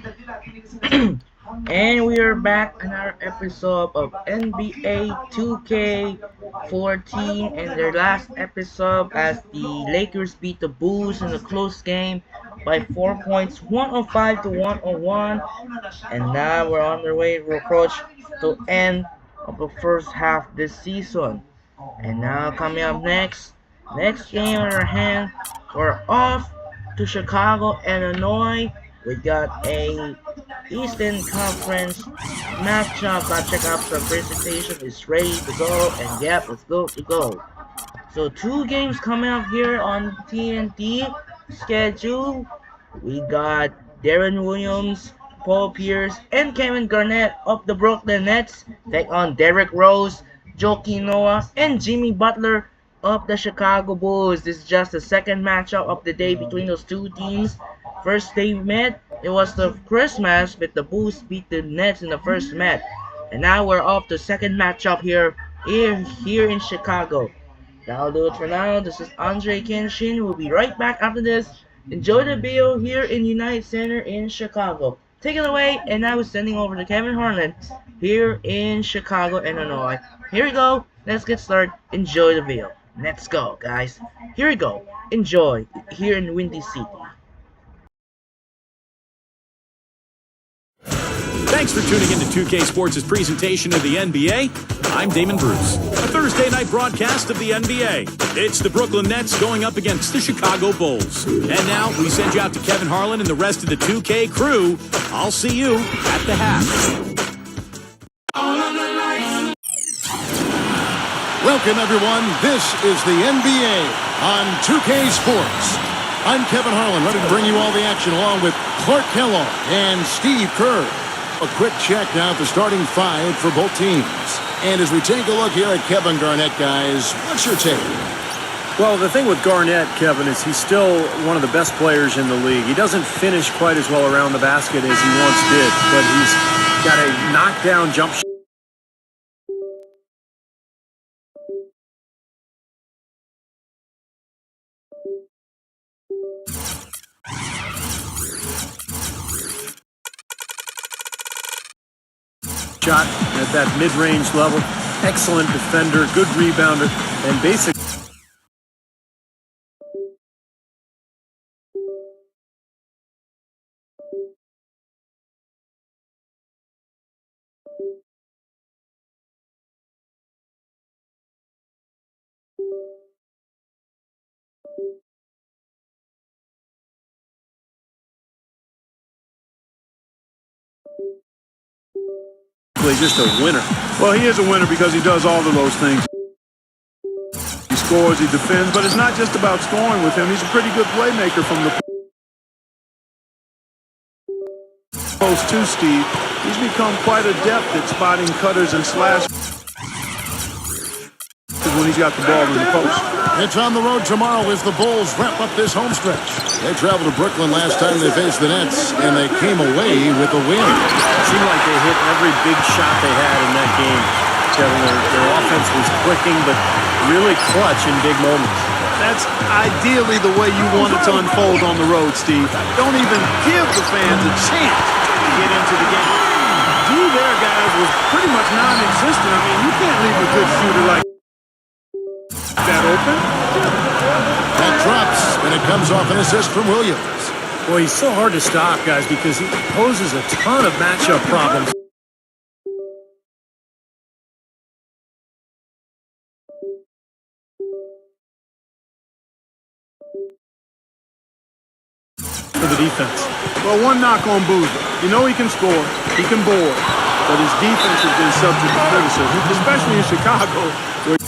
And we are back in our episode of NBA 2K14 and their last episode as the Lakers beat the Bulls in a close game by 4 points, 105 to 101. And now we're on the way to approach the end of the first half this season. And now coming up next game in our hand, we're off to Chicago, Illinois. We got a Eastern Conference matchup. Let's check out some presentation. It's ready to go, and yep, it's good to go. So two games coming up here on TNT schedule. We got Darren Williams, Paul Pierce, and Kevin Garnett of the Brooklyn Nets take on Derrick Rose, Joakim Noah, and Jimmy Butler of the Chicago Bulls. This is just the second matchup of the day between those two teams. First they met, it was the Christmas, but the Bulls beat the Nets in the first match. And now we're off the second matchup here in Chicago. That'll do it for now. This is Andrei Kenshin. We'll be right back after this. Enjoy the video here in United Center in Chicago. Take it away, and now we're sending over to Kevin Harlan here in Chicago, Illinois. Here we go. Let's get started. Enjoy the video. Let's go, guys. Here we go. Enjoy here in Windy City. Thanks for tuning in to 2K Sports' presentation of the NBA. I'm Damon Bruce. A Thursday night broadcast of the NBA. It's the Brooklyn Nets going up against the Chicago Bulls. And now we send you out to Kevin Harlan and the rest of the 2K crew. I'll see you at the half. Welcome, everyone. This is the NBA on 2K Sports. I'm Kevin Harlan, ready to bring you all the action along with Clark Kellogg and Steve Kerr. A quick check now at the starting five for both teams. And as we take a look here at Kevin Garnett, guys, what's your take? Well, the thing with Garnett, Kevin, is he's still one of the best players in the league. He doesn't finish quite as well around the basket as he once did, but he's got a knockdown jump shot. Shot at that mid-range level, excellent defender, good rebounder, and basically just a winner. Well, he is a winner because he does all of those things. He scores, he defends, but it's not just about scoring with him. He's a pretty good playmaker from the post too, Steve. He's become quite adept at spotting cutters and slashes when he's got the ball in the post. It's on the road tomorrow as the Bulls wrap up this home stretch. They traveled to Brooklyn last time they faced the Nets, and they came away with a win. It seemed like they hit every big shot they had in that game. Kevin, their offense was clicking, but really clutch in big moments. That's ideally the way you want it to unfold on the road, Steve. Don't even give the fans a chance to get into the game. D there, guys, was pretty much non-existent. I mean, you can't leave a good shooter like that open. That drops, and it comes off an assist from Williams. Boy, he's so hard to stop, guys, because he poses a ton of matchup problems. For the defense. Well, one knock on Boozer. You know he can score, he can board, but his defense has been subject to criticism, especially in Chicago, where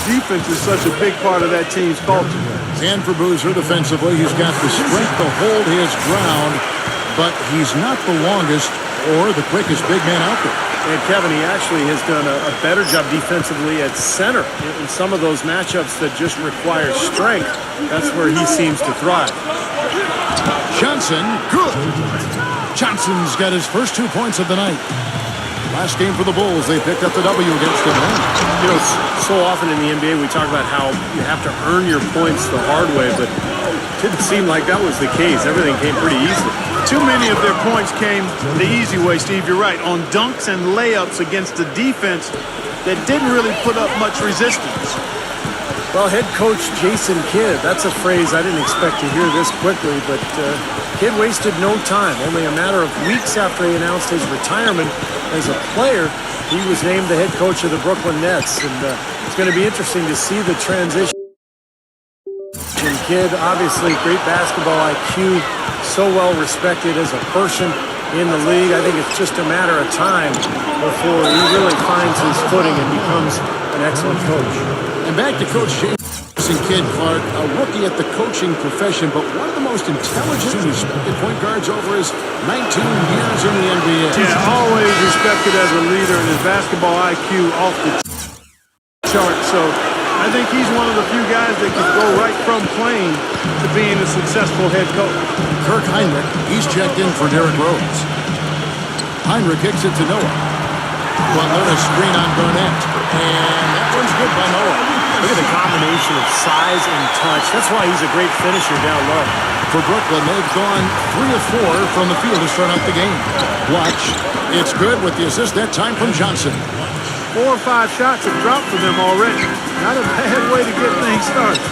defense is such a big part of that team's culture. And for Boozer defensively, he's got the strength to hold his ground, but he's not the longest or the quickest big man out there. And Kevin, he actually has done a better job defensively at center in some of those matchups that just require strength. That's where he seems to thrive. Johnson, good. Johnson's got his first 2 points of the night. Last game for the Bulls, they picked up the W against Atlanta. You know, so often in the NBA we talk about how you have to earn your points the hard way, but it didn't seem like that was the case. Everything came pretty easily. Too many of their points came the easy way, Steve. You're right. On dunks and layups against a defense that didn't really put up much resistance. Well, head coach Jason Kidd, that's a phrase I didn't expect to hear this quickly, but Kidd wasted no time. Only a matter of weeks after he announced his retirement as a player, he was named the head coach of the Brooklyn Nets, and it's going to be interesting to see the transition. Kidd, obviously great basketball IQ, so well respected as a person in the league. I think it's just a matter of time before he really finds his footing and becomes an excellent coach. And back to Coach Jason Kidd, Clark, a rookie at the coaching profession, but one of the most intelligent and respected point guards over his 19 years in the NBA. Yeah, always respected as a leader, and his basketball IQ off the chart. So I think he's one of the few guys that can go right from playing to being a successful head coach. Kirk Heinrich, he's checked in for Derrick Rose. Heinrich kicks it to Noah. Butler, a screen on Garnett. And that one's good by Noah. Look at the combination of size and touch. That's why he's a great finisher down low. For Brooklyn, they've gone 3 of 4 from the field to start out the game. Watch. It's good with the assist that time from Johnson. 4 or 5 shots have dropped for them already. Not a bad way to get things started.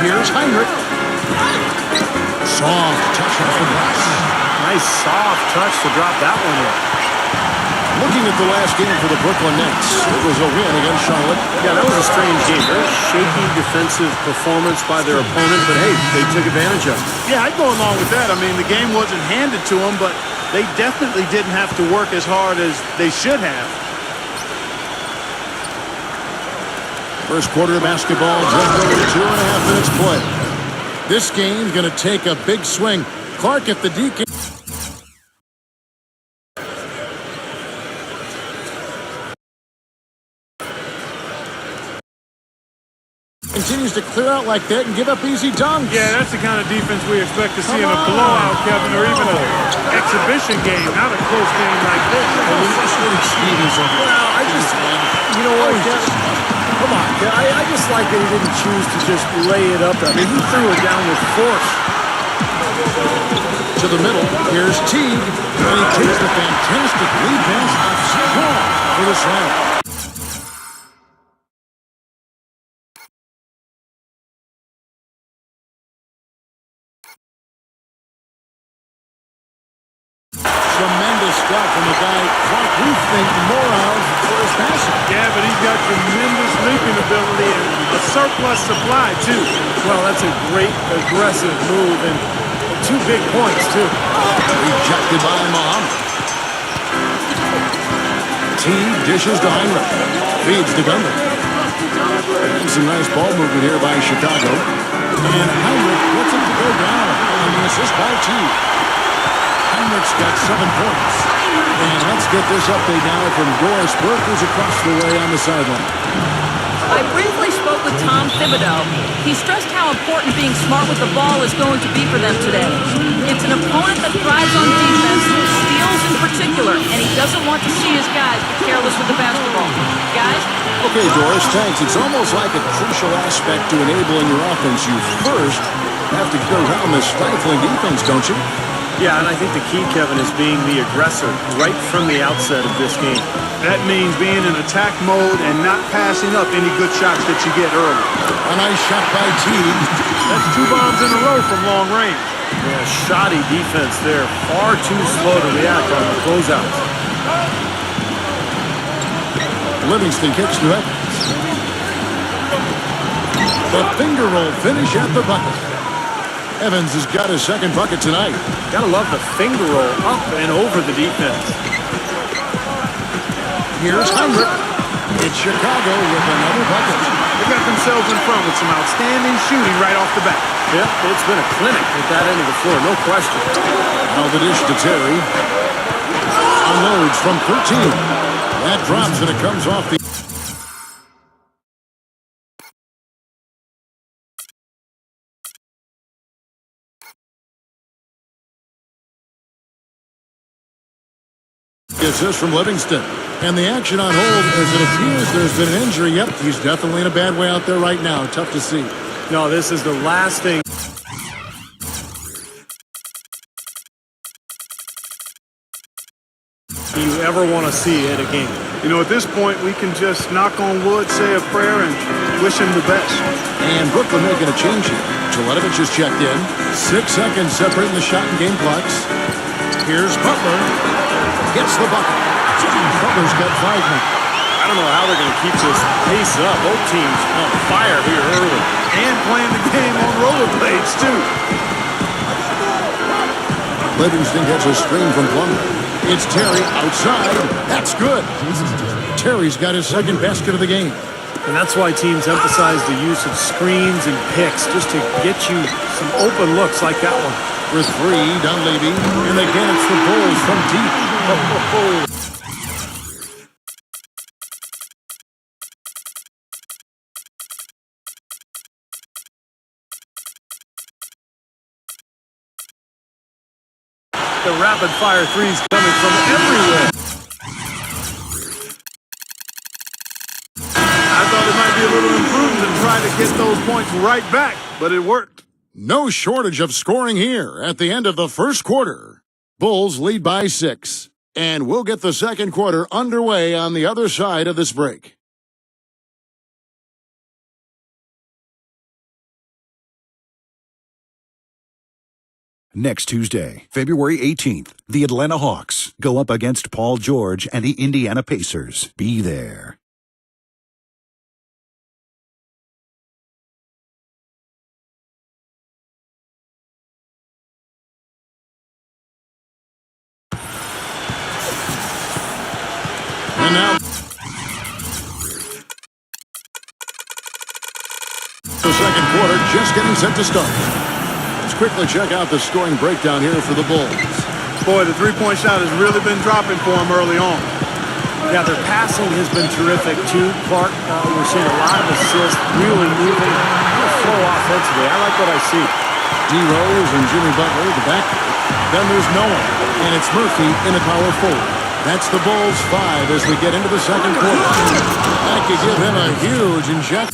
Here's Heinrich. Soft touch off the glass. Nice soft touch to drop that one in. Looking at the last game for the Brooklyn Nets, it was a win against Charlotte. Yeah, that was a strange game. Very shaky defensive performance by their opponent, but hey, they took advantage of it. Yeah, I'd go along with that. I mean, the game wasn't handed to them, but they definitely didn't have to work as hard as they should have. First quarter of basketball, just over 2.5 minutes play. This game's going to take a big swing. Clark at the DK. Continues to clear out like that and give up easy dunks. Yeah, that's the kind of defense we expect to see in a blowout, Kevin, or even an exhibition game, not a close game like this. Well, I just, you know what, Kevin? Come on, I just like that he didn't choose to just lay it up. I mean, he threw it down with force. To the middle, here's Teague, and he takes the fantastic lead pass off for the slam. Tremendous stuff from the guy Clark we think more of for his passing. Yeah, but he's got tremendous leaping ability and a surplus supply, too. Well, that's a great aggressive move and 2 big points, too. Rejected by Muhammad. Teague dishes to Heinrich. Feeds to Gunner. And some nice ball movement here by Chicago. And Heinrich lets it to go down. And the assist by Teague. Heinrich's got 7 points. And let's get this update now from Doris Burke, who's across the way on the sideline. I briefly spoke with Tom Thibodeau. He stressed how important being smart with the ball is going to be for them today. It's an opponent that thrives on defense, steals in particular, and he doesn't want to see his guys be careless with the basketball. Guys? Okay, Doris, thanks. It's almost like a crucial aspect to enabling your offense. You first have to get around this stifling defense, don't you? Yeah, and I think the key, Kevin, is being the aggressor right from the outset of this game. That means being in attack mode and not passing up any good shots that you get early. A nice shot by Teague. That's 2 bombs in a row from long range. Yeah, shoddy defense there. Far too slow to react on the closeouts. Livingston kicks to Evans. The finger roll finish at the bucket. Evans has got his 2nd bucket tonight. Gotta love the finger roll up and over the defense. Here's Heinrich. It's Chicago with another bucket. They got themselves in front with some outstanding shooting right off the bat. Yep, it's been a clinic at that end of the floor, no question. Now the dish to Terry. Unloads from 13. That drops and it comes off the Assist from Livingston. And the action on hold as it appears there's been an injury. Yep, he's definitely in a bad way out there right now. Tough to see. No, this is the last thing you ever want to see at a game. You know, at this point, we can just knock on wood, say a prayer, and wish him the best. And Brooklyn making a change here. Jelitovich is checked in. 6 seconds separating the shot and game clocks. Here's Butler. Gets the bucket. Butler's got 5 now. I don't know how they're going to keep this pace up. Both teams on fire here early. And playing the game on rollerblades, too. Livingston gets a screen from Plummer. It's Terry outside. That's good. Terry's got his second basket of the game. And that's why teams emphasize the use of screens and picks, just to get you some open looks like that one. For 3, Dunleavy. And again, it's the Bulls from deep. The rapid-fire threes coming from everywhere. I thought it might be a little improved to try to get those points right back, but it worked. No shortage of scoring here at the end of the first quarter. Bulls lead by 6. And we'll get the second quarter underway on the other side of this break. Next Tuesday, February 18th, the Atlanta Hawks go up against Paul George and the Indiana Pacers. Be there. And now, the second quarter just getting set to start. Let's quickly check out the scoring breakdown here for the Bulls. Boy, the three-point shot has really been dropping for him early on. Yeah, their passing has been terrific, too. Clark, we're seeing a lot of assists, really moving. Flow offensively. I like what I see. D. Rose and Jimmy Butler, the backcourt. Then there's no one, and it's Murphy in the power forward. That's the Bulls 5 as we get into the second quarter. That could give him a huge injection.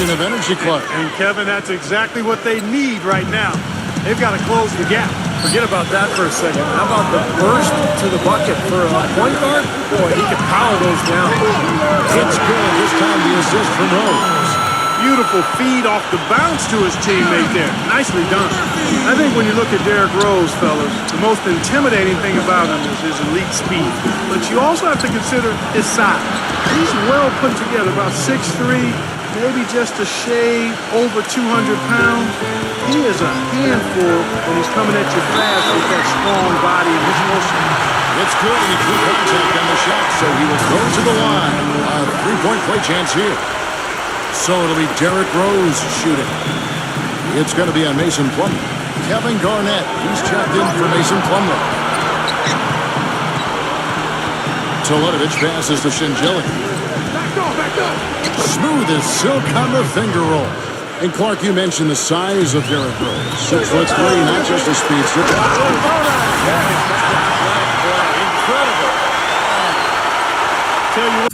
Of energy, Clark. And Kevin, that's exactly what they need right now. They've got to close the gap. Forget about that for a second. How about the burst to the bucket for a point guard? Boy, he can power those down. It's good. This time the assist from Rose. Beautiful feed off the bounce to his teammate there. Nicely done. I think when you look at Derrick Rose, fellas, the most intimidating thing about him is his elite speed. But you also have to consider his size. He's well put together, about 6'3", maybe just a shade over 200 pounds. He is a handful when he's coming at you fast with that strong body and his motion. It's good, and he drew contact on the shot, so he will go to the line. A three-point play chance here. So it'll be Derrick Rose shooting. It's going to be on Mason Plumlee. Kevin Garnett, he's checked in for Mason Plumlee. Jelitovich passes to Shingeli. Back up. Smooth as silk on the finger roll. And Clark, you mentioned the size of Derrick Rose. 6'3", not just a speedster. Incredible. Tell you what.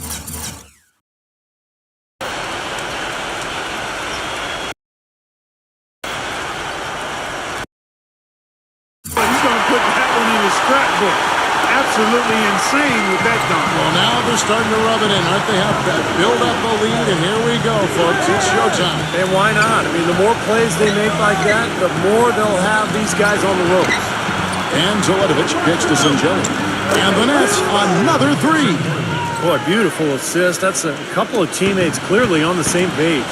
He's going to put that one in his scrapbook. Absolutely insane with that dunk. Well, now they're starting to rub it in, aren't they? Have to build up the lead, and here we go, folks. It's showtime. And why not? I mean, the more plays they make like that, the more they'll have these guys on the ropes. And Jelitovich kicks to Shingeli. And the Nets, another 3. Boy, beautiful assist. That's a couple of teammates clearly on the same page.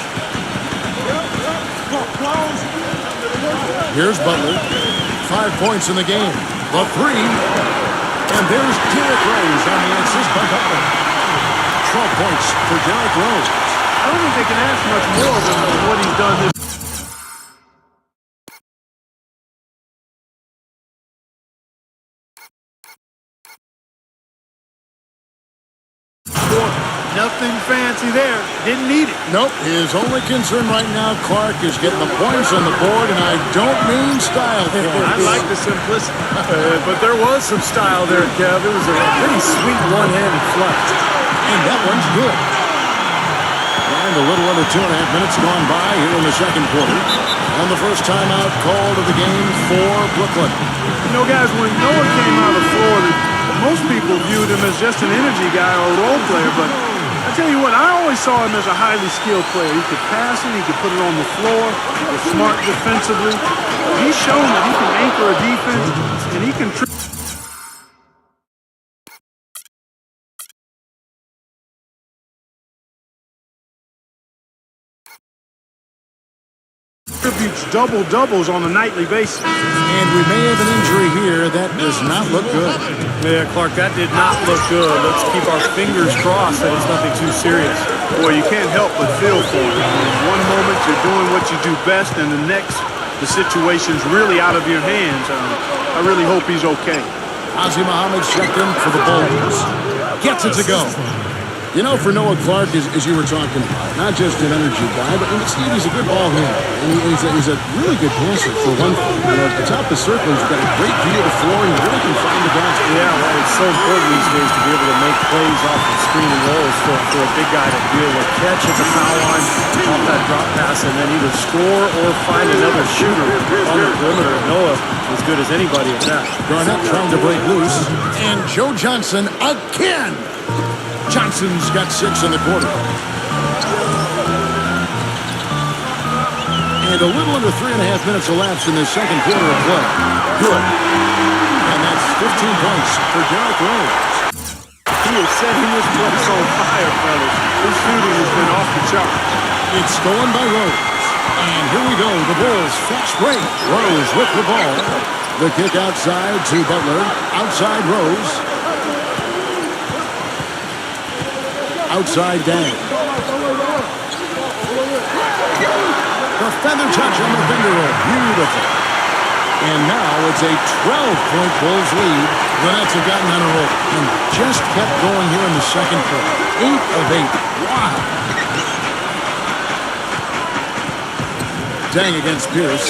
Here's Butler. 5 points in the game. The 3. And there's Derrick Rose on the assist by Butler. 12 points for Derrick Rose. I don't think they can ask much more than what he's done this. Nothing fancy there. Didn't need it. Nope, his only concern right now, Clark, is getting the points on the board, and I don't mean style points. I like the simplicity. But there was some style there, Kev. It was a pretty sweet one-handed flush. And that one's good. And a little under 2.5 minutes gone by here in the second quarter. And the first timeout called of the game for Brooklyn. You know, guys, when Noah came out of Florida, most people viewed him as just an energy guy or a role player, but I tell you what, I always saw him as a highly skilled player. He could pass it, he could put it on the floor, was smart defensively. He's shown that he can anchor a defense, and he can contributes double-doubles on a nightly basis. And we may have an injury here. That does not look good. Yeah, Clark, that did not look good. Let's keep our fingers crossed that it's nothing too serious. Boy, you can't help but feel for him. One moment you're doing what you do best, and the next, the situation's really out of your hands. I really hope he's okay. Ozzie Muhammad's checked in for the Bulls. Gets it to go. You know, for Noah Clark, as you were talking about, not just an energy guy, but Steve, he's a good ball handler. And he's a really good passer for one thing. You know, at the top of the circle, he's got a great view of the floor, and he really can find the guys. Yeah, well, it's so important these days to be able to make plays off of screen and rolls for a big guy to be able to catch at the foul line, off that drop pass, and then either score or find another shooter on the perimeter. Noah as good as anybody at that. Garnett trying to break loose. And Joe Johnson again. Johnson's got 6 in the quarter. And a little under 3.5 minutes elapsed in the second quarter of play. Good. And that's 15 points for Derrick Rose. He is setting this place on fire, fellas. His shooting has been off the chart. It's stolen by Rose. And here we go. The Bulls fast break. Rose with the ball. The kick outside to Butler. Outside Rose. Outside Dang. The feather touch on the finger roll. Beautiful. And now it's a 12-point Bulls lead. The Nets have gotten on a roll and just kept going here in the second quarter. 8 of 8. Wow. Dang against Pierce.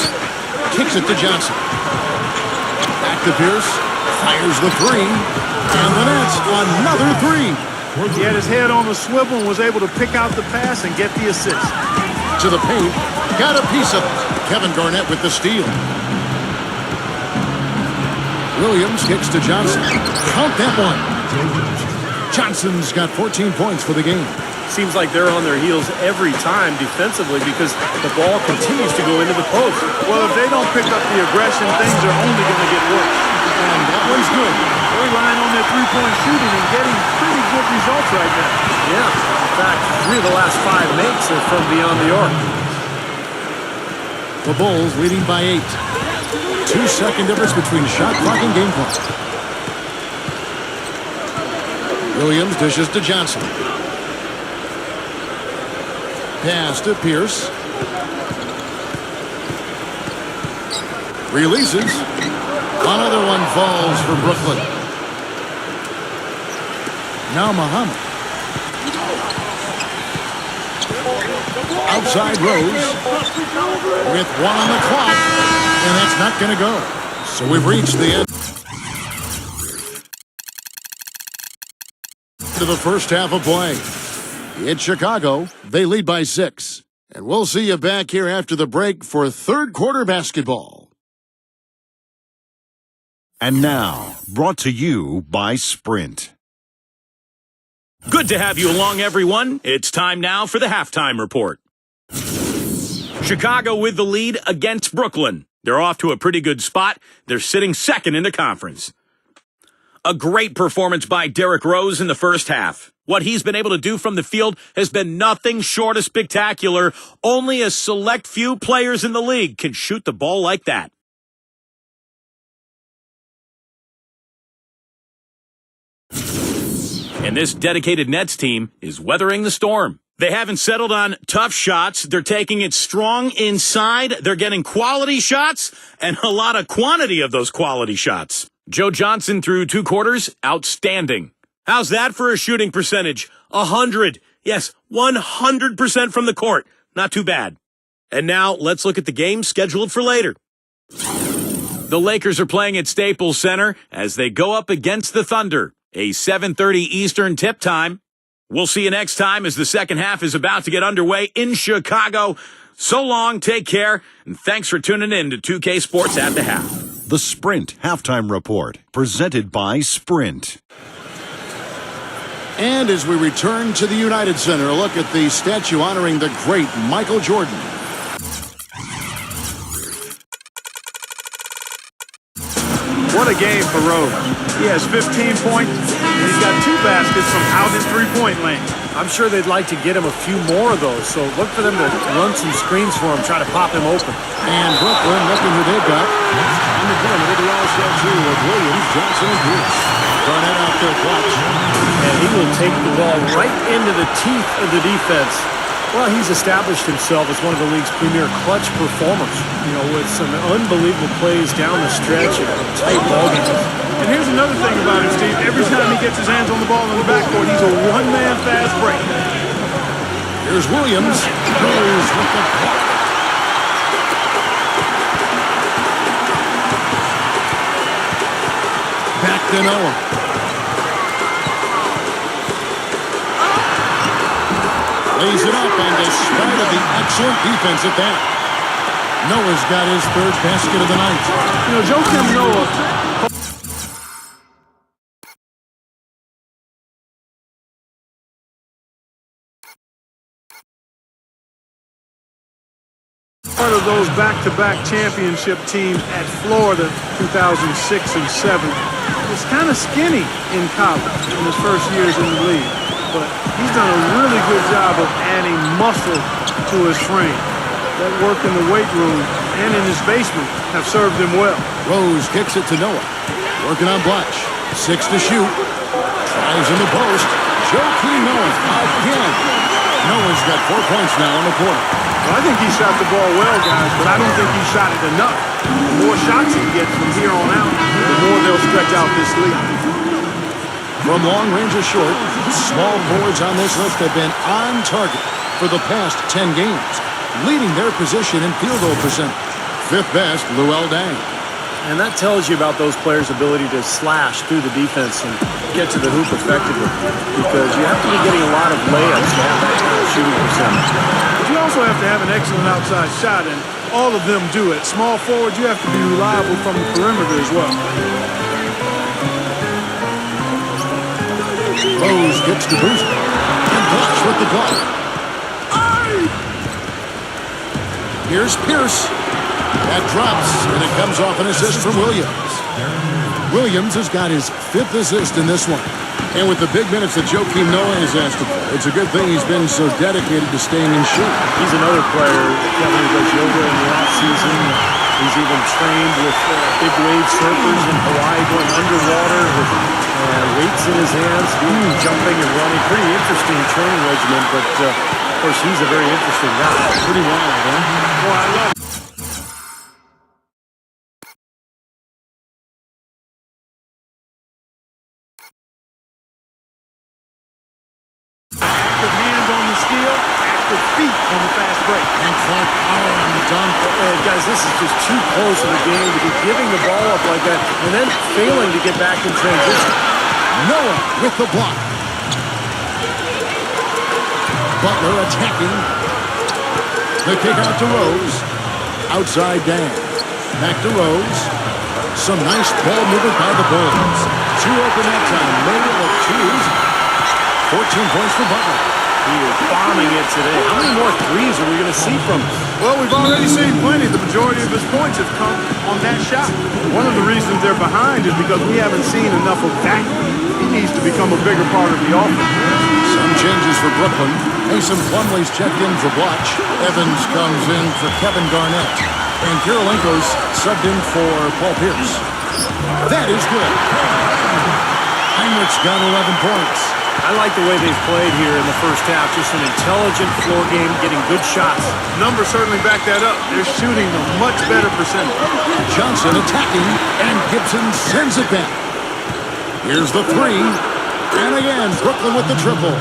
Kicks it to Johnson. Back to Pierce. Fires the 3. And the Nets another 3. He had his head on the swivel and was able to pick out the pass and get the assist. To the paint. Got a piece of it. Kevin Garnett with the steal. Williams kicks to Johnson. Count that one. Johnson's got 14 points for the game. Seems like they're on their heels every time defensively because the ball continues to go into the post. Well, if they don't pick up the aggression, things are only going to get worse. And that one's good. They're relying on their three-point shooting and getting pretty good results right now. Yeah, in fact, 3 of the last 5 makes are from beyond the arc. The Bulls leading by 8. 2-second difference between shot clock and game clock. Williams dishes to Johnson. Pass to Pierce. Releases. Another one falls for Brooklyn. Now Muhammad. Outside Rose. With 1 on the clock. And that's not going to go. So we've reached the end of the first half of play. It's Chicago. They lead by 6. And we'll see you back here after the break for third quarter basketball. And now, brought to you by Sprint. Good to have you along, everyone. It's time now for the halftime report. Chicago with the lead against Brooklyn. They're off to a pretty good spot. They're sitting second in the conference. A great performance by Derrick Rose in the first half. What he's been able to do from the field has been nothing short of spectacular. Only a select few players in the league can shoot the ball like that. And this dedicated Nets team is weathering the storm. They haven't settled on tough shots. They're taking it strong inside. They're getting quality shots and a lot of quantity of those quality shots. Joe Johnson through 2 quarters, outstanding. How's that for a shooting percentage? 100. Yes, 100% from the court. Not too bad. And now let's look at the game scheduled for later. The Lakers are playing at Staples Center as they go up against the Thunder. A 7:30 Eastern tip time. We'll see you next time as the second half is about to get underway in Chicago. So long, take care, and thanks for tuning in to 2K Sports at the Half. The Sprint Halftime Report, presented by Sprint. And as we return to the United Center, a look at the statue honoring the great Michael Jordan. What a game for Rose. He has 15 points, and he's got 2 baskets from out in three-point lane. I'm sure they'd like to get him a few more of those, so look for them to run some screens for him, try to pop him open. And Brooklyn looking who they've got. On the perimeter, the all-star two of Williams, Johnson, and Bruce. Garnett out there, clutch. And he will take the ball right into the teeth of the defense. Well, he's established himself as one of the league's premier clutch performers, you know, with some unbelievable plays down the stretch and tight ball games. And here's another thing about him, Steve. Every time he gets his hands on the ball in the backcourt, he's a one-man fast break. Here's Williams. Goes with the block. Back to Noah. Lays it up, and despite of the excellent defense at that, Noah's got his 3rd basket of the night. You know, Joakim Noah. Part of those back-to-back championship teams at Florida 2006 and 7. Was kind of skinny in college in his first years in the league. But he's done a really good job of adding muscle to his frame. That work in the weight room and in his basement have served him well. Rose kicks it to Noah. Working on Blatch. 6 to shoot. Tries in the post. Joakim Noah again. Noah's got 4 points now in the quarter. Well, I think he shot the ball well, guys, but I don't think he shot it enough. The more shots he gets from here on out, the more they'll stretch out this lead. From long range or short, small forwards on this list have been on target for the past 10 games, leading their position in field goal percentage. 5th best, Luol Deng. And that tells you about those players' ability to slash through the defense and get to the hoop effectively, because you have to be getting a lot of layups to have that kind of shooting percentage. But you also have to have an excellent outside shot, and all of them do it. Small forward, you have to be reliable from the perimeter as well. Rose gets to boost and Blatch with the block. Here's Pierce. That drops, and it comes off an assist from Williams. Williams has got his 5th assist in this one. And with the big minutes that Joakim Noah has asked him for, it's a good thing he's been so dedicated to staying in shape. He's another player that does yoga in the off-season. He's even trained with big wave surfers in Hawaii, going underwater with weights in his hands, doing jumping and running. Pretty interesting training regimen, but of course he's a very interesting guy. Pretty wild, huh? Well, I love it. Active hands on the steal, active feet on the fast break. And flat power on the dunk. Guys, this is just too close in the game to be giving the ball up like that and then failing to get back in transition. Noah with the block. Butler attacking. The kick out to Rose. Outside Dan. Back to Rose. Some nice ball movement by the Bulls. 2 open that time. Middle of 2s. 14 points for Butler. He is bombing it today. How many more threes are we going to see from him? Well, we've already seen plenty. The majority of his points have come on that shot. One of the reasons they're behind is because we haven't seen enough of that. He needs to become a bigger part of the offense. Some changes for Brooklyn. Mason Plumlee's checked in for Blatch. Evans comes in for Kevin Garnett. And Kirilenko's subbed in for Paul Pierce. That is good. Heinrich's got 11 points. I like the way they've played here in the first half. Just an intelligent floor game, getting good shots. Numbers certainly back that up. They're shooting a much better percentage. Johnson attacking, and Gibson sends it back. Here's the 3. And again, Brooklyn with the triple.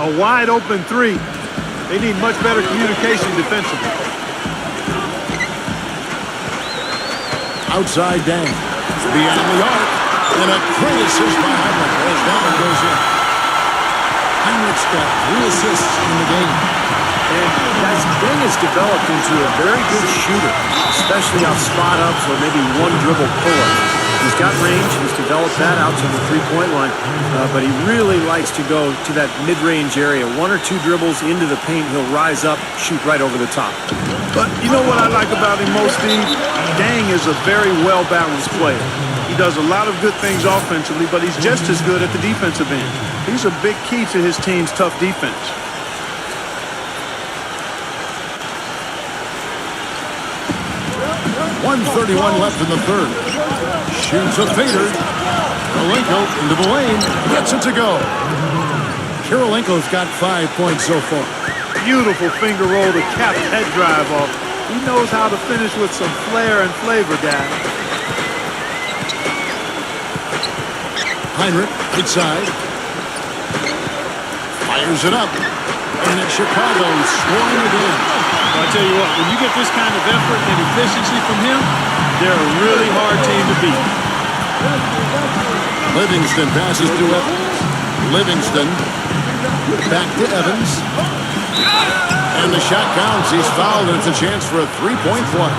A wide open three. They need much better communication defensively. Outside Dang. Beyond the arc. And a great assist by Heinrich as that one goes in. Heinrich's got 3 assists in the game. And guys, Deng has developed into a very good shooter, especially off spot-ups or maybe one dribble pull-up. He's got range. He's developed that out to the three-point line, but he really likes to go to that mid-range area. 1 or 2 dribbles into the paint, he'll rise up, shoot right over the top. But you know what I like about him most, Steve? Deng is a very well-balanced player. He does a lot of good things offensively, but he's just as good at the defensive end. He's a big key to his team's tough defense. 1:31 left in the third. Shoots a fader. Kirilenko into the lane. Gets it to go. Kirilenko's got 5 points so far. Beautiful finger roll to cap that drive off. He knows how to finish with some flair and flavor, guys. Heinrich, inside. Fires it up. And then Chicago scoring again. I'll tell you what, when you get this kind of effort and efficiency from him, they're a really hard team to beat. Livingston passes to Evans. Livingston back to Evans. And the shot counts. He's fouled, and it's a chance for a three-point play.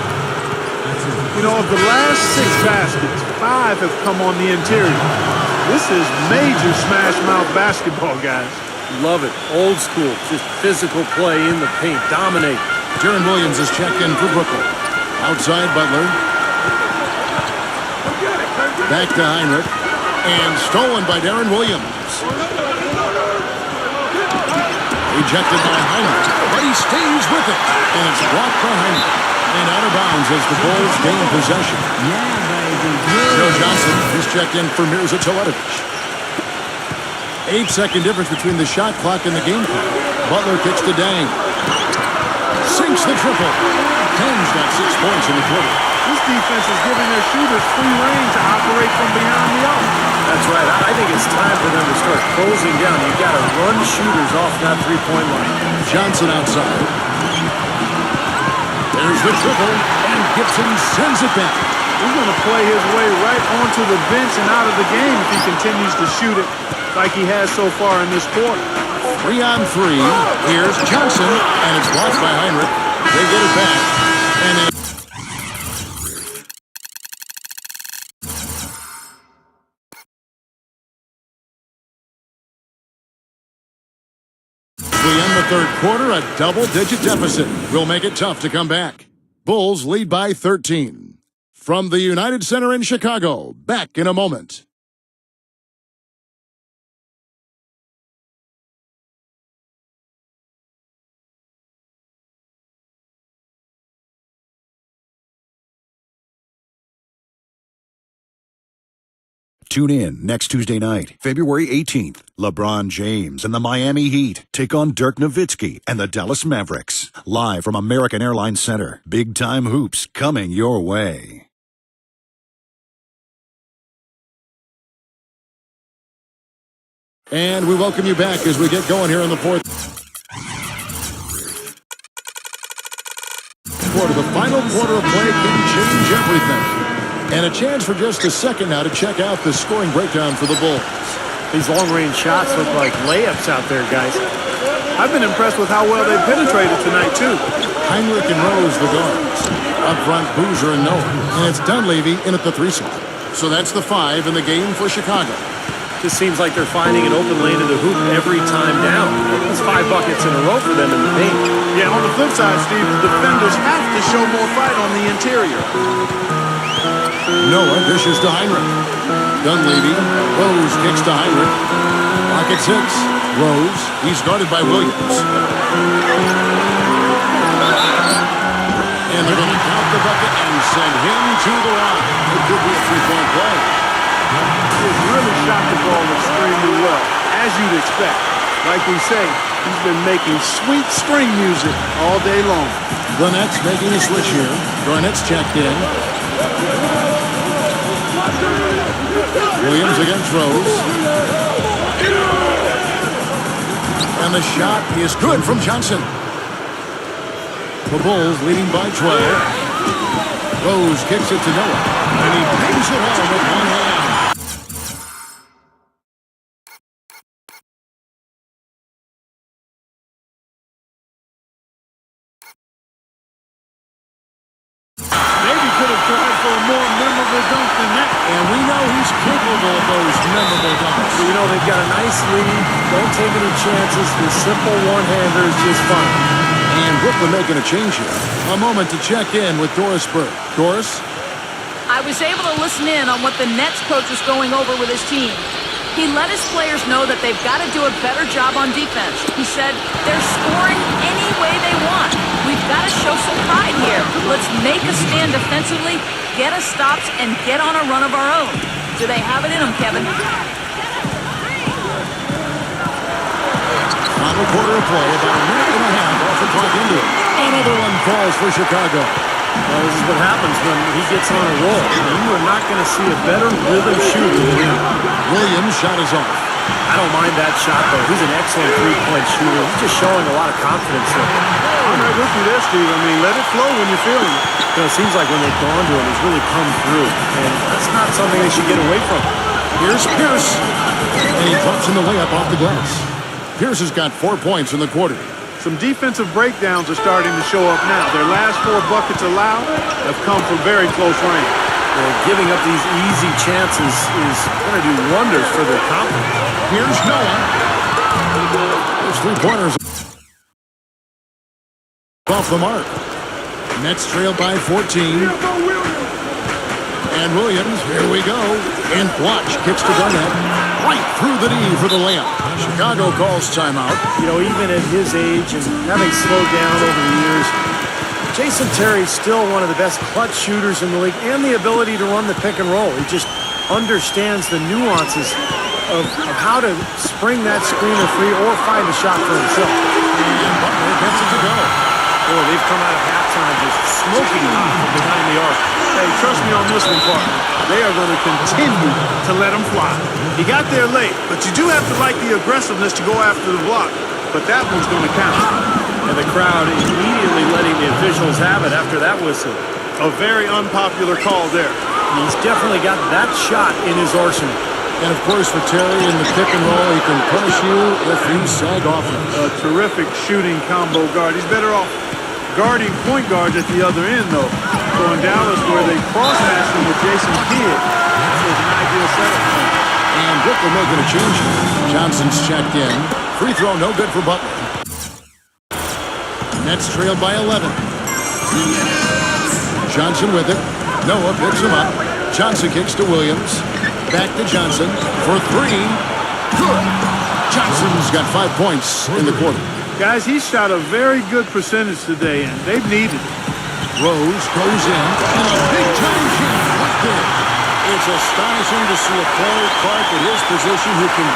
You know, of the last 6 baskets, 5 have come on the interior. This is major smash mouth basketball, guys. Love it. Old school. Just physical play in the paint. Dominate. Deron Williams is checked in for Brooklyn. Outside Butler. Back to Heinrich. And stolen by Deron Williams. Ejected by Heinrich. But he stays with it. And it's blocked by Heinrich. And out of bounds as the Bulls gain possession. Yeah, baby. Joe Johnson is checked in for Mirza Teletovic. 8-second difference between the shot clock and the game clock. Butler kicks to Dang. Sinks the triple. Penn's got 6 points in the quarter. This defense is giving their shooters free reign to operate from behind the arc. That's right. I think it's time for them to start closing down. You've got to run shooters off that three-point line. Johnson outside. There's the triple, and Gibson sends it back. He's going to play his way right onto the bench and out of the game if he continues to shoot it like he has so far in this quarter. 3-on-3. Here's Johnson, and it's blocked by Heinrich. They get it back, and we end the third quarter, a double-digit deficit. Will make it tough to come back. Bulls lead by 13. From the United Center in Chicago, back in a moment. Tune in next Tuesday night, February 18th. LeBron James and the Miami Heat take on Dirk Nowitzki and the Dallas Mavericks. Live from American Airlines Center. Big time hoops coming your way. And we welcome you back as we get going here in the fourth quarter. The final quarter of play can change everything. And a chance for just a second now to check out the scoring breakdown for the Bulls. These long-range shots look like layups out there, guys. I've been impressed with how well they penetrated tonight, too. Heinrich and Rose, the guards. Up front, Boozer and Noah. And it's Dunleavy in at the 3 spot. So that's the 5 in the game for Chicago. Just seems like they're finding an open lane to the hoop every time down. It's 5 buckets in a row for them in the paint. Yeah, on the flip side, Steve, the defenders have to show more fight on the interior. Noah dishes to Heinrich. Dunleavy. Rose kicks to Heinrich. Pocket 6. Rose. He's guarded by Williams. And they're going to count the bucket and send him to the line. It could be a 3-point play. He has really shot the ball extremely well, as you'd expect. Like we say, he's been making sweet string music all day long. Garnett's making a switch here. Garnett's checked in. Williams against Rose. And the shot is good from Johnson. The Bulls leading by 12. Rose kicks it to Noah. And he bangs it home with one hand. Maybe could have tried for a more memorable dunk than that. And we know he's capable of those memorable dunks. So, you know, they've got a nice lead. Don't take any chances. The simple one-hander is just fine. And Brooklyn making a change here. A moment to check in with Doris Burke. Doris? I was able to listen in on what the Nets coach was going over with his team. He let his players know that they've got to do a better job on defense. He said they're scoring any way they want. We've got to show some pride here. Let's make a stand defensively, get us stops, and get on a run of our own. Do they have it in them, Kevin? Final quarter of play, about a minute and a half off the clock into it. Another one falls for Chicago. Well, this is what happens when he gets on a roll. You are not going to see a better rhythm shooter than him. Williams' shot is off. I don't mind that shot, though. He's an excellent three-point shooter. He's just showing a lot of confidence there. I'm right with you there, Steve. I mean, let it flow when you're feeling it. You know, it seems like when they've gone to him, he's really come through. And that's not something they should get away from. Here's Pierce. And he drops in the layup off the glass. Pierce has got 4 points in the quarter. Some defensive breakdowns are starting to show up now. Their last 4 buckets allowed have come from very close range. Giving up these easy chances is going to do wonders for their confidence. Here's Noah. There's 3-pointers off the mark. Nets trailed by 14. And Williams, here we go. And watch, kicks to Garnett. Right through the knee for the layup. Chicago calls timeout. You know, even at his age and having slowed down over the years, Jason Terry's still one of the best clutch shooters in the league and the ability to run the pick and roll. He just understands the nuances of how to spring that screener free or find a shot for himself. And Butler gets it to go. Boy, they've come out of halftime just smoking hot from behind the arc. Hey, trust me on this one, partner. They are going to continue to let him fly. He got there late, but you do have to like the aggressiveness to go after the block. But that one's going to count. And the crowd immediately letting the officials have it after that whistle. A very unpopular call there. He's definitely got that shot in his arsenal. And, of course, for Terry in the pick and roll, he can punish you if you sag off him. A terrific shooting combo guard. He's better off guarding point guards at the other end, though. So in Dallas, where they cross-matched him with Jason Kidd, this was an ideal setup for him. And Brooklyn making a change. Johnson's checked in. Free throw, no good for Butler. Nets trailed by 11. Johnson with it. Noah picks him up. Johnson kicks to Williams. Back to Johnson for 3. Good. Johnson's got 5 points in the quarter. Guys, he shot a very good percentage today, and they've needed it. Rose goes in. And a big-time shot right there. It's astonishing to see a player, Clark, at his position who can...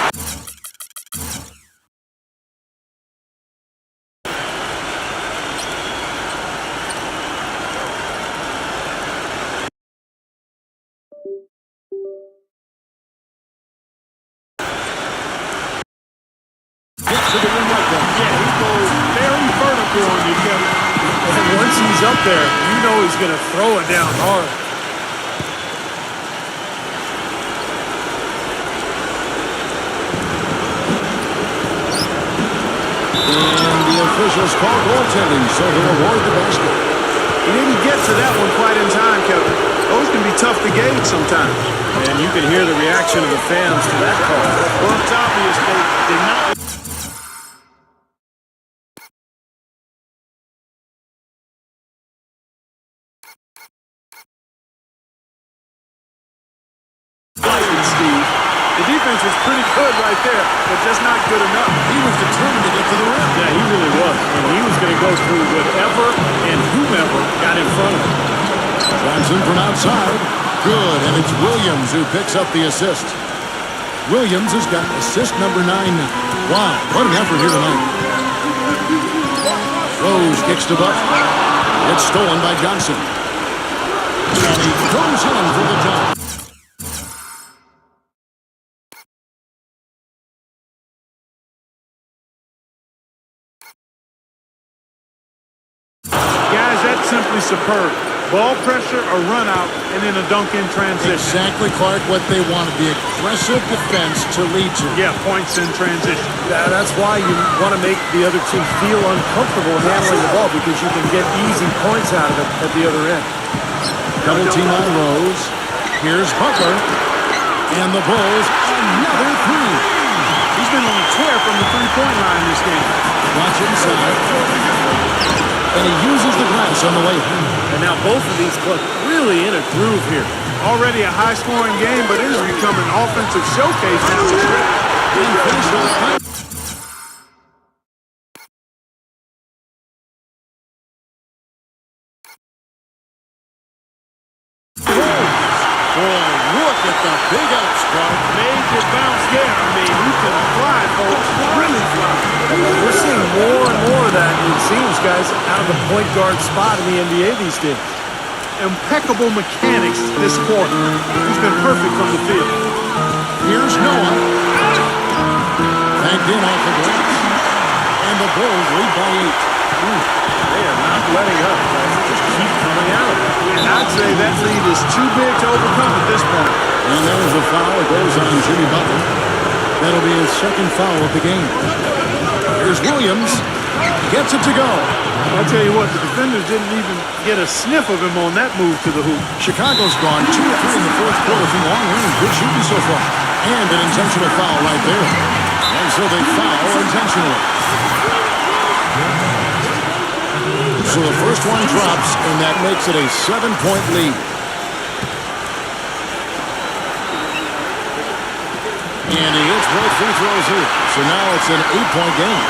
And once he's up there, you know he's going to throw it down hard. And the officials call goaltending, so he'll award the basket. He didn't get to that one quite in time, Kevin. Those can be tough to gauge sometimes. And you can hear the reaction of the fans to that call. Well, it's obvious they did not... Steve. The defense was pretty good right there, but just not good enough. He was determined to get to the rim. Yeah, he really was. And he was going to go through whatever and whomever got in front of him. Johnson from outside. Good, and it's Williams who picks up the assist. Williams has got assist number 9 now. Wow, what an effort here tonight. Rose kicks to Butler. It's stolen by Johnson. And he goes in for the jump. superb. Ball pressure, a run out, and then a dunk in transition. Exactly, Clark, what they wanted. The aggressive defense to lead to. Yeah, points in transition. Yeah, that's why you want to make the other team feel uncomfortable handling the ball, because you can get easy points out of it at the other end. Double team on Rose. Here's Butler. And the Bulls, another three. He's been on a tear from the three-point line this game. Watch inside. And he uses the glass on the way. And now both of these clubs really in a groove here. Already a high-scoring game, but it has become an offensive showcase down the stretch. And finished on time. Boy, look at the big ups, Clark. Major bounce there. I mean, you can fly, folks. Really fly. We're seeing more and more of that, it seems, guys, out of the point guard spot in the NBA these days. Impeccable mechanics this quarter. He's been perfect from the field. Here's Noah. Banked in off the glass. And the Bulls lead by 8. They are not letting up, guys. They just keep coming out. And I'd say that lead is too big to overcome at this point. And that was a foul. It goes on Jimmy Butler. That'll be his second foul of the game. Here's Williams. Gets it to go. I'll tell you what, the defenders didn't even get a sniff of him on that move to the hoop. Chicago's gone 2 of 3 in the fourth quarter from long range. Good shooting so far. And an intentional foul right there. And so they foul intentionally. So the first one drops, and that makes it a 7-point lead. And he hits both free throws here. So now it's an 8-point game.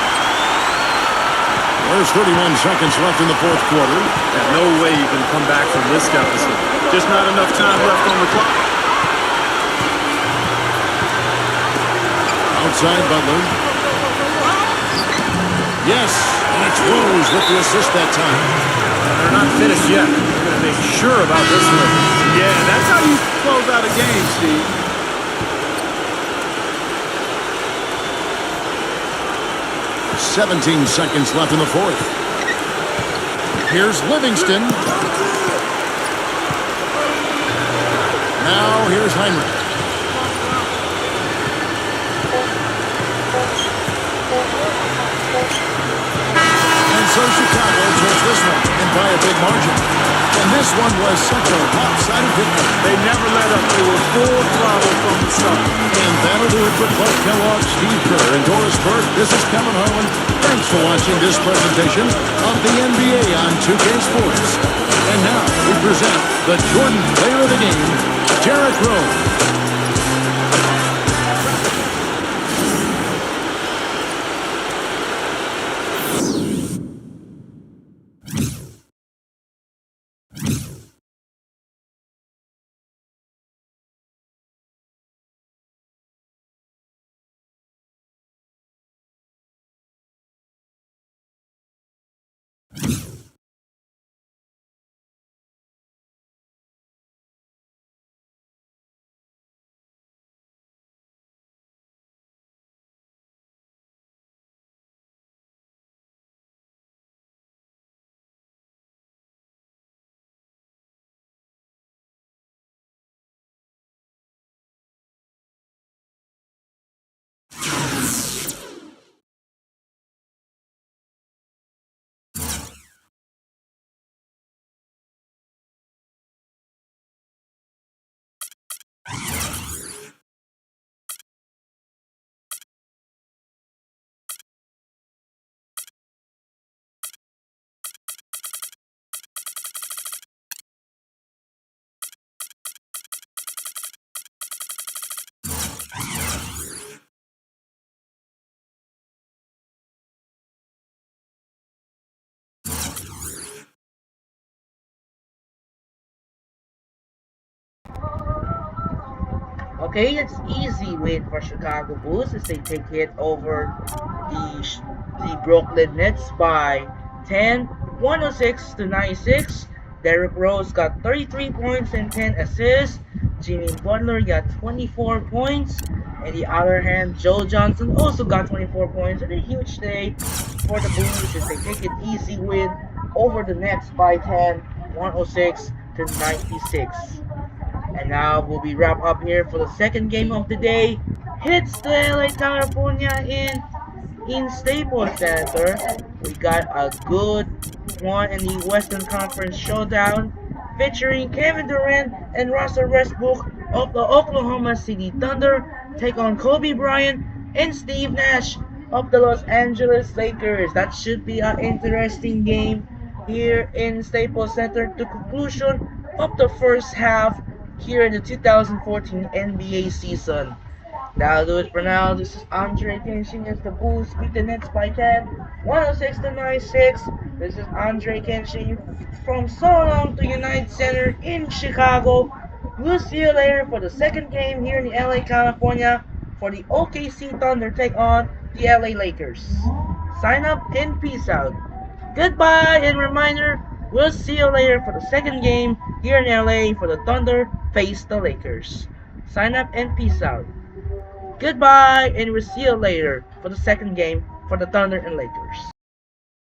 There's 31 seconds left in the fourth quarter. And no way you can come back from this deficit. Just not enough time left on the clock. Outside Butler. Yes, and it's Rose with the assist that time. They're not finished yet. They're going to make sure about this one. Yeah, that's how you close out a game, Steve. "17 seconds left in the fourth. Here's Livingston. Now here's Heinrich. And so Chicago takes this one, and by a big margin. And this one was such a lopsided victory. They never let up. They were full throttle from the start. And that'll do it for Clark Kellogg, Steve Kerr, and Doris Burke. This is Kevin Harlan. Thanks for watching this presentation of the NBA on 2K Sports. And now we present the Jordan Player of the Game, Derrick Rose. Okay, it's easy win for Chicago Bulls as they take it over the Brooklyn Nets by 10, 106-96. Derrick Rose got 33 points and 10 assists. Jimmy Butler got 24 points. On the other hand, Joe Johnson also got 24 points. And a huge day for the Bulls as they take an easy win over the Nets by 10 106 to 96. And now we'll be wrapped up here for the second game of the day. Hits the LA California in Staples Center. We got a good one in the Western Conference Showdown featuring Kevin Durant and Russell Westbrook of the Oklahoma City Thunder take on Kobe Bryant and Steve Nash of the Los Angeles Lakers. That should be an interesting game here in Staples Center to conclusion of the first half here in the 2014 NBA season. That'll do it for now. This is Andrei Kenshin as the Bulls beat the Nets by 10, 106 to 96. This is Andrei Kenshin from So Long to United Center in Chicago. We'll see you later for the second game here in LA, California for the OKC Thunder take on the LA Lakers. Sign up and peace out. Goodbye and reminder, we'll see you later for the second game here in LA for the Thunder face the Lakers. Sign up and peace out. Goodbye, and we'll see you later for the second game for the Thunder and Lakers.